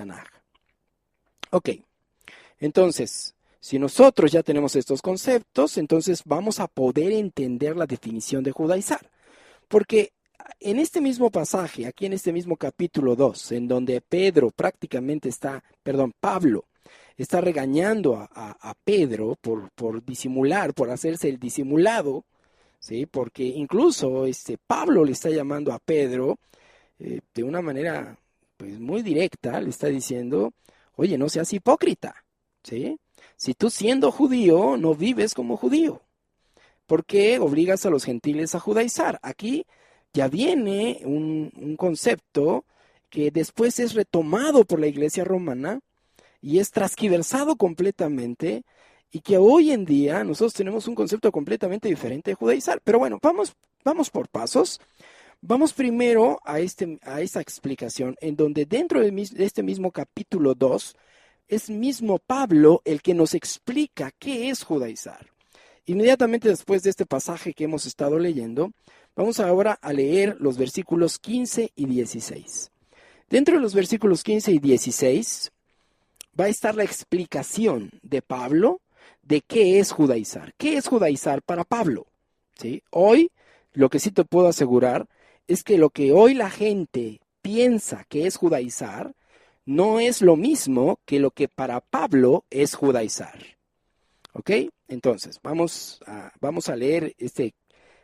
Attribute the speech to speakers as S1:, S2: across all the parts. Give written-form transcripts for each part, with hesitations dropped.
S1: Tanaj. Ok, entonces, si nosotros ya tenemos estos conceptos, entonces vamos a poder entender la definición de judaizar. Porque en este mismo pasaje, aquí en este mismo capítulo 2, en donde Pablo está regañando a Pedro por disimular, por hacerse el disimulado, ¿sí? Porque incluso Pablo le está llamando a Pedro de una manera pues, muy directa, le está diciendo, oye, no seas hipócrita, ¿sí? Si tú siendo judío no vives como judío, ¿por qué obligas a los gentiles a judaizar? Aquí ya viene un concepto que después es retomado por la iglesia romana y es transquiversado completamente y que hoy en día nosotros tenemos un concepto completamente diferente de judaizar. Pero bueno, vamos por pasos. Vamos primero a esa explicación en donde dentro de este mismo capítulo 2 es mismo Pablo el que nos explica qué es judaizar. Inmediatamente después de este pasaje que hemos estado leyendo, vamos ahora a leer los versículos 15 y 16. Dentro de los versículos 15 y 16 va a estar la explicación de Pablo de qué es judaizar. ¿Qué es judaizar para Pablo? ¿Sí? Hoy, lo que sí te puedo asegurar es que lo que hoy la gente piensa que es judaizar no es lo mismo que lo que para Pablo es judaizar. ¿Ok? Entonces, vamos a leer este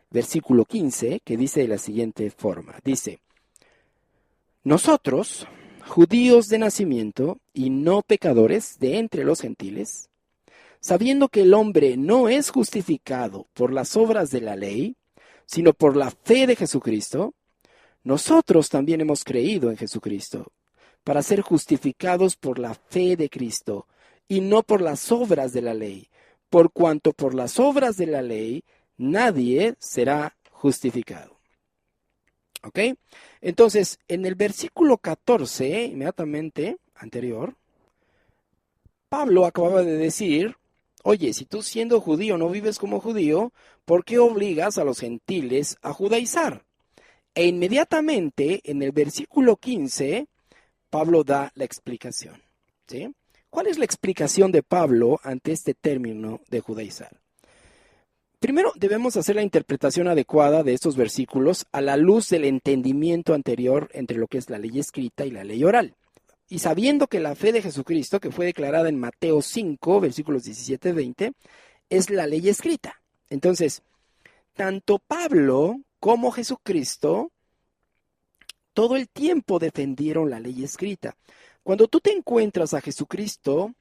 S1: versículo 15 que dice de la siguiente forma. Dice, nosotros, judíos de nacimiento y no pecadores de entre los gentiles, sabiendo que el hombre no es justificado por las obras de la ley, sino por la fe de Jesucristo, nosotros también hemos creído en Jesucristo, para ser justificados por la fe de Cristo, y no por las obras de la ley, por cuanto por las obras de la ley nadie será justificado. ¿Ok? Entonces, en el versículo 14, inmediatamente anterior, Pablo acababa de decir, oye, si tú siendo judío no vives como judío, ¿por qué obligas a los gentiles a judaizar? E inmediatamente, en el versículo 15, Pablo da la explicación. ¿Sí? ¿Cuál es la explicación de Pablo ante este término de judaizar? Primero, debemos hacer la interpretación adecuada de estos versículos a la luz del entendimiento anterior entre lo que es la ley escrita y la ley oral. Y sabiendo que la fe de Jesucristo, que fue declarada en Mateo 5, versículos 17-20, es la ley escrita. Entonces, tanto Pablo como Jesucristo todo el tiempo defendieron la ley escrita. Cuando tú te encuentras a Jesucristo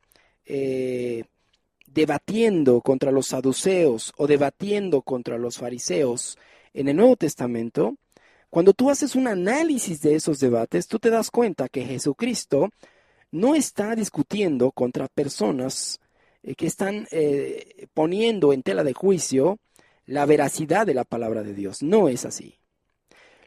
S1: debatiendo contra los saduceos o debatiendo contra los fariseos en el Nuevo Testamento, cuando tú haces un análisis de esos debates, tú te das cuenta que Jesucristo no está discutiendo contra personas que están poniendo en tela de juicio la veracidad de la palabra de Dios. No es así.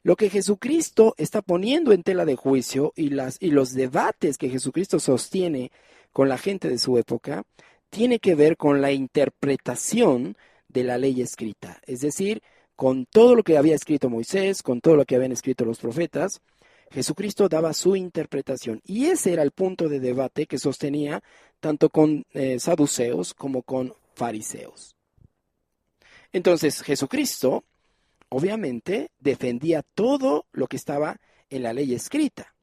S1: Lo que Jesucristo está poniendo en tela de juicio y los debates que Jesucristo sostiene con la gente de su época tiene que ver con la interpretación de la ley escrita, es decir, con todo lo que había escrito Moisés, con todo lo que habían escrito los profetas. Jesucristo daba su interpretación y ese era el punto de debate que sostenía tanto con saduceos como con fariseos. Entonces Jesucristo obviamente defendía todo lo que estaba en la ley escrita.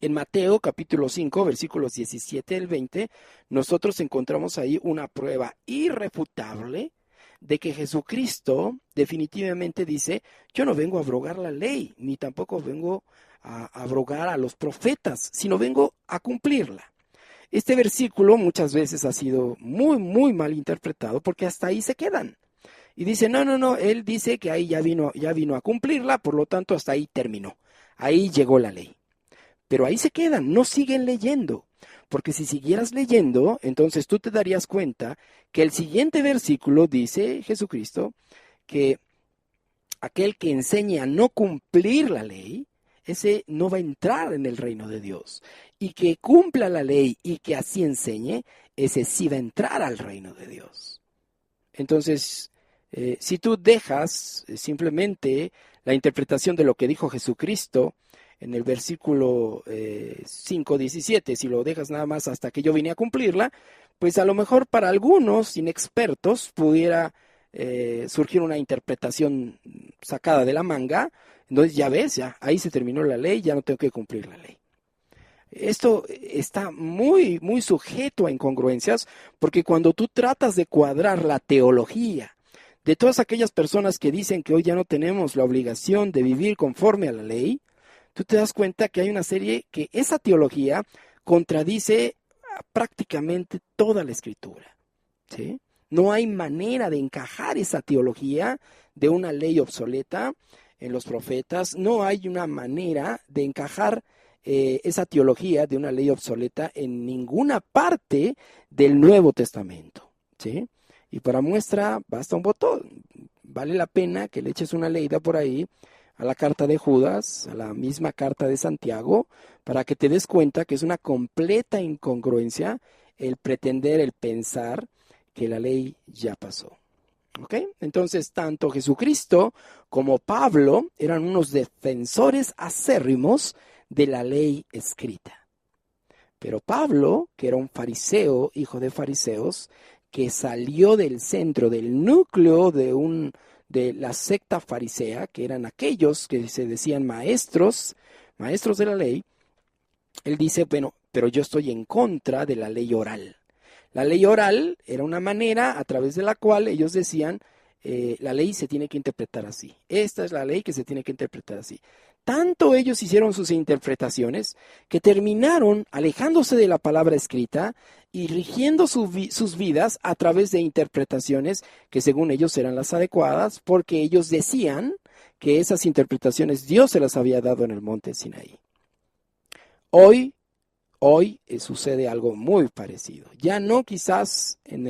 S1: En Mateo capítulo 5, versículos 17 al 20, nosotros encontramos ahí una prueba irrefutable de que Jesucristo definitivamente dice, yo no vengo a abrogar la ley, ni tampoco vengo a abrogar a los profetas, sino vengo a cumplirla. Este versículo muchas veces ha sido muy, muy mal interpretado porque hasta ahí se quedan. Y dice, no, él dice que ahí ya vino a cumplirla, por lo tanto hasta ahí terminó. Ahí llegó la ley. Pero ahí se quedan, no siguen leyendo. Porque si siguieras leyendo, entonces tú te darías cuenta que el siguiente versículo dice Jesucristo que aquel que enseñe a no cumplir la ley, ese no va a entrar en el reino de Dios. Y que cumpla la ley y que así enseñe, ese sí va a entrar al reino de Dios. Entonces, si tú dejas simplemente la interpretación de lo que dijo Jesucristo en el versículo 5:17, si lo dejas nada más hasta que yo vine a cumplirla, pues a lo mejor para algunos inexpertos pudiera surgir una interpretación sacada de la manga. Entonces ya ves, ya ahí se terminó la ley, ya no tengo que cumplir la ley. Esto está muy, muy sujeto a incongruencias, porque cuando tú tratas de cuadrar la teología de todas aquellas personas que dicen que hoy ya no tenemos la obligación de vivir conforme a la ley, tú te das cuenta que hay una serie que esa teología contradice prácticamente toda la escritura, ¿sí? No hay manera de encajar esa teología de una ley obsoleta en los profetas, no hay una manera de encajar esa teología de una ley obsoleta en ninguna parte del Nuevo Testamento, ¿sí? Y para muestra basta un botón. Vale la pena que le eches una leída por ahí a la carta de Judas, a la misma carta de Santiago, para que te des cuenta que es una completa incongruencia el pretender, el pensar que la ley ya pasó. ¿Ok? Entonces, tanto Jesucristo como Pablo eran unos defensores acérrimos de la ley escrita. Pero Pablo, que era un fariseo, hijo de fariseos, que salió del centro, del núcleo de la secta farisea, que eran aquellos que se decían maestros de la ley, él dice, bueno, pero yo estoy en contra de la ley oral. La ley oral era una manera a través de la cual ellos decían, la ley se tiene que interpretar así. Esta es la ley que se tiene que interpretar así. Tanto ellos hicieron sus interpretaciones que terminaron alejándose de la palabra escrita y rigiendo sus vidas a través de interpretaciones que según ellos eran las adecuadas, porque ellos decían que esas interpretaciones Dios se las había dado en el monte Sinaí. Hoy sucede algo muy parecido. Ya no quizás en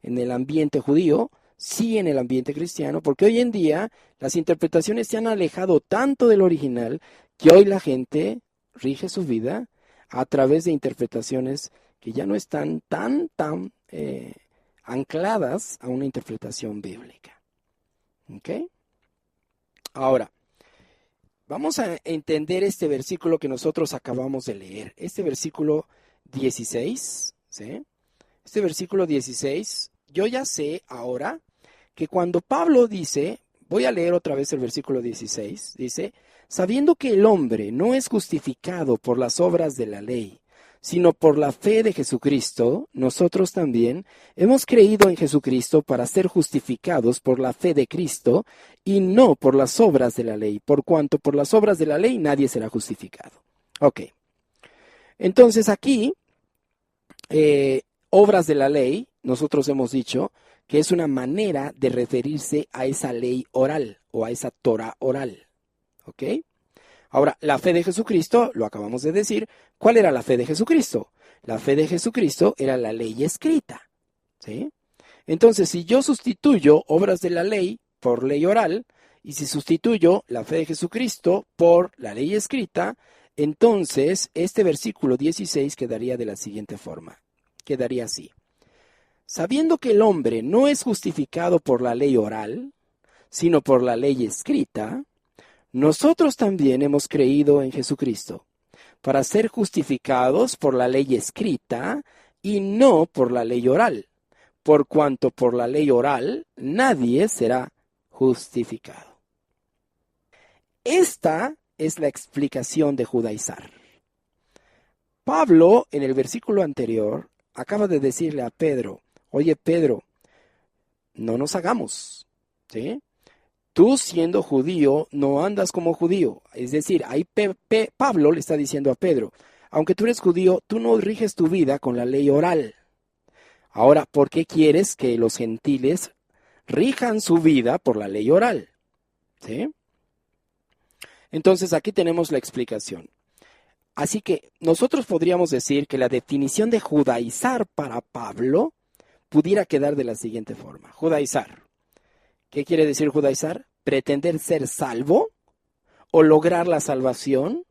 S1: el ambiente judío, sí en el ambiente cristiano, porque hoy en día las interpretaciones se han alejado tanto del original que hoy la gente rige su vida a través de interpretaciones que ya no están tan ancladas a una interpretación bíblica. ¿Ok? Ahora, vamos a entender este versículo que nosotros acabamos de leer, este versículo 16, ¿sí? Este versículo 16, yo ya sé ahora que cuando Pablo dice, voy a leer otra vez el versículo 16, dice, sabiendo que el hombre no es justificado por las obras de la ley, sino por la fe de Jesucristo, nosotros también hemos creído en Jesucristo para ser justificados por la fe de Cristo y no por las obras de la ley, por cuanto por las obras de la ley nadie será justificado. Ok, entonces aquí, obras de la ley, nosotros hemos dicho que es una manera de referirse a esa ley oral o a esa Torah oral. ¿Ok? Ahora, la fe de Jesucristo, lo acabamos de decir, ¿cuál era la fe de Jesucristo? La fe de Jesucristo era la ley escrita, ¿sí? Entonces, si yo sustituyo obras de la ley por ley oral, y si sustituyo la fe de Jesucristo por la ley escrita, entonces este versículo 16 quedaría de la siguiente forma. Quedaría así. Sabiendo que el hombre no es justificado por la ley oral, sino por la ley escrita, nosotros también hemos creído en Jesucristo para ser justificados por la ley escrita y no por la ley oral, por cuanto por la ley oral nadie será justificado. Esta es la explicación de judaizar. Pablo, en el versículo anterior, acaba de decirle a Pedro, oye Pedro, no nos hagamos, ¿sí? Tú siendo judío no andas como judío. Es decir, ahí Pablo le está diciendo a Pedro, aunque tú eres judío, tú no riges tu vida con la ley oral. Ahora, ¿por qué quieres que los gentiles rijan su vida por la ley oral? ¿Sí? Entonces aquí tenemos la explicación. Así que nosotros podríamos decir que la definición de judaizar para Pablo pudiera quedar de la siguiente forma. Judaizar. ¿Qué quiere decir judaizar? Pretender ser salvo o lograr la salvación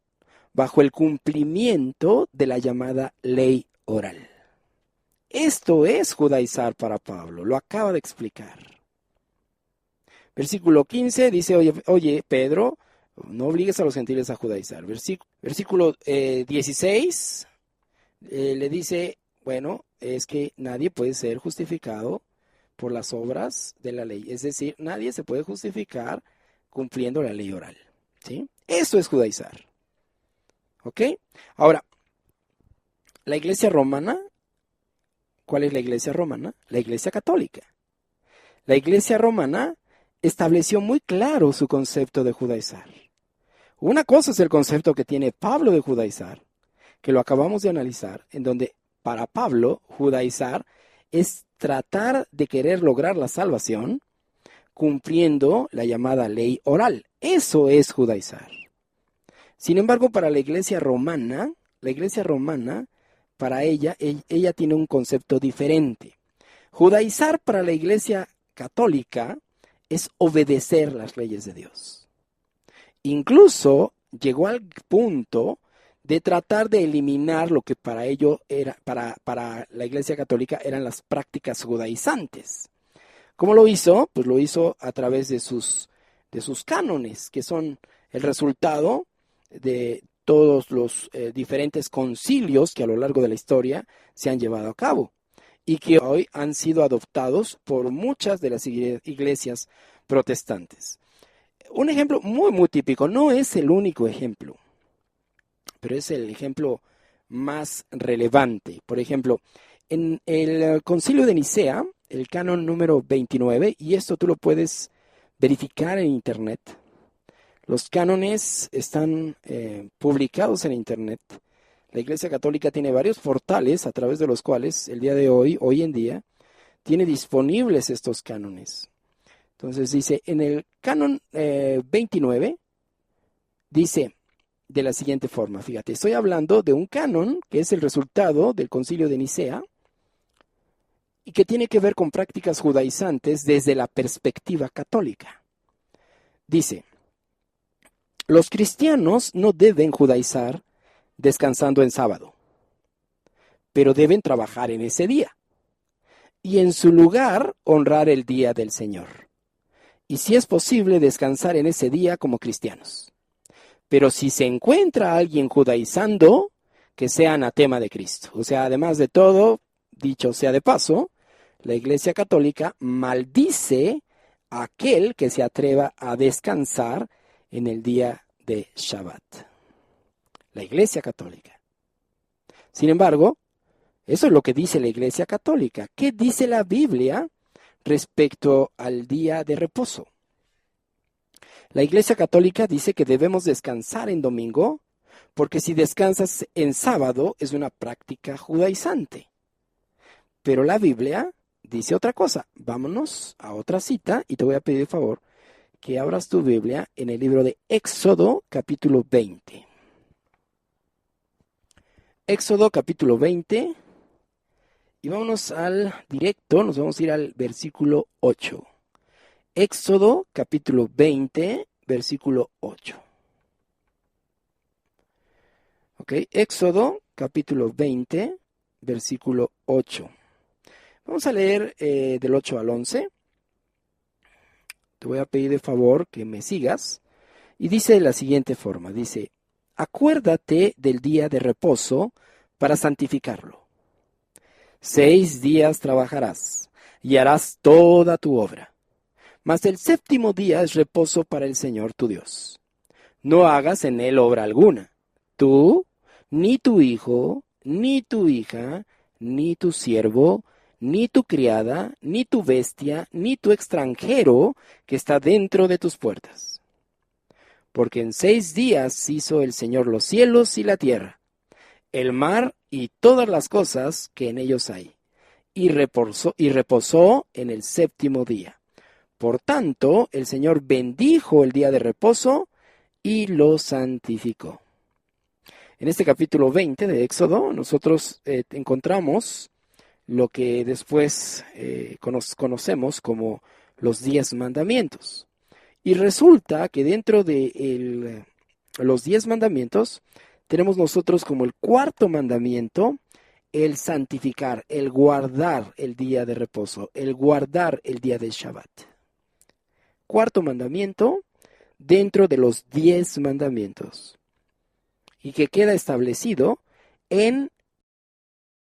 S1: bajo el cumplimiento de la llamada ley oral. Esto es judaizar para Pablo, lo acaba de explicar. Versículo 15 dice, oye Pedro, No obligues a los gentiles a judaizar. Versículo 16 le dice, bueno, es que nadie puede ser justificado por las obras de la ley. Es decir, nadie se puede justificar cumpliendo la ley oral. ¿Sí? Eso es judaizar. ¿Ok? Ahora, la iglesia romana, ¿cuál es la iglesia romana? La iglesia católica. La iglesia romana estableció muy claro su concepto de judaizar. Una cosa es el concepto que tiene Pablo de judaizar, que lo acabamos de analizar, en donde para Pablo judaizar es tratar de querer lograr la salvación cumpliendo la llamada ley oral. Eso es judaizar. Sin embargo, para la iglesia romana, para ella tiene un concepto diferente. Judaizar para la iglesia católica es obedecer las leyes de Dios. Incluso llegó al punto de tratar de eliminar lo que para ello era, para la iglesia católica eran las prácticas judaizantes. ¿Cómo lo hizo? Pues lo hizo a través de sus cánones, que son el resultado de todos los diferentes concilios que a lo largo de la historia se han llevado a cabo y que hoy han sido adoptados por muchas de las iglesias protestantes. Un ejemplo muy, muy típico, no es el único ejemplo, pero es el ejemplo más relevante. Por ejemplo, en el concilio de Nicea, el canon número 29, y esto tú lo puedes verificar en internet. Los cánones están publicados en internet. La Iglesia Católica tiene varios portales a través de los cuales el día de hoy en día, tiene disponibles estos cánones. Entonces dice, en el canon 29, dice de la siguiente forma, fíjate, estoy hablando de un canon que es el resultado del concilio de Nicea y que tiene que ver con prácticas judaizantes desde la perspectiva católica. Dice, los cristianos no deben judaizar descansando en sábado, pero deben trabajar en ese día y en su lugar honrar el día del Señor. Y si es posible, descansar en ese día como cristianos. Pero si se encuentra alguien judaizando, que sea anatema de Cristo. O sea, además de todo, dicho sea de paso, la Iglesia Católica maldice a aquel que se atreva a descansar en el día de Shabbat. La Iglesia Católica. Sin embargo, eso es lo que dice la Iglesia Católica. ¿Qué dice la Biblia respecto al día de reposo? La Iglesia Católica dice que debemos descansar en domingo, porque si descansas en sábado es una práctica judaizante. Pero la Biblia dice otra cosa. Vámonos a otra cita y te voy a pedir favor que abras tu Biblia en el libro de Éxodo, capítulo 20. Éxodo, capítulo 20. Y vámonos al directo, nos vamos a ir al versículo 8. Éxodo, capítulo 20, versículo 8. Ok, Éxodo, capítulo 20, versículo 8. Vamos a leer del 8 al 11. Te voy a pedir de favor que me sigas. Y dice de la siguiente forma, dice, acuérdate del día de reposo para santificarlo. 6 días trabajarás y harás toda tu obra. Mas el séptimo día es reposo para el Señor tu Dios. No hagas en él obra alguna. Tú, ni tu hijo, ni tu hija, ni tu siervo, ni tu criada, ni tu bestia, ni tu extranjero que está dentro de tus puertas. Porque en 6 días hizo el Señor los cielos y la tierra, el mar y todas las cosas que en ellos hay, y reposó en el séptimo día. Por tanto, el Señor bendijo el día de reposo y lo santificó. En este capítulo 20 de Éxodo, nosotros encontramos lo que después conocemos como los 10 mandamientos. Y resulta que dentro de los 10 mandamientos, tenemos nosotros como el cuarto mandamiento, el santificar, el guardar el día de reposo, el guardar el día de Shabbat. Cuarto mandamiento dentro de los 10 mandamientos y que queda establecido en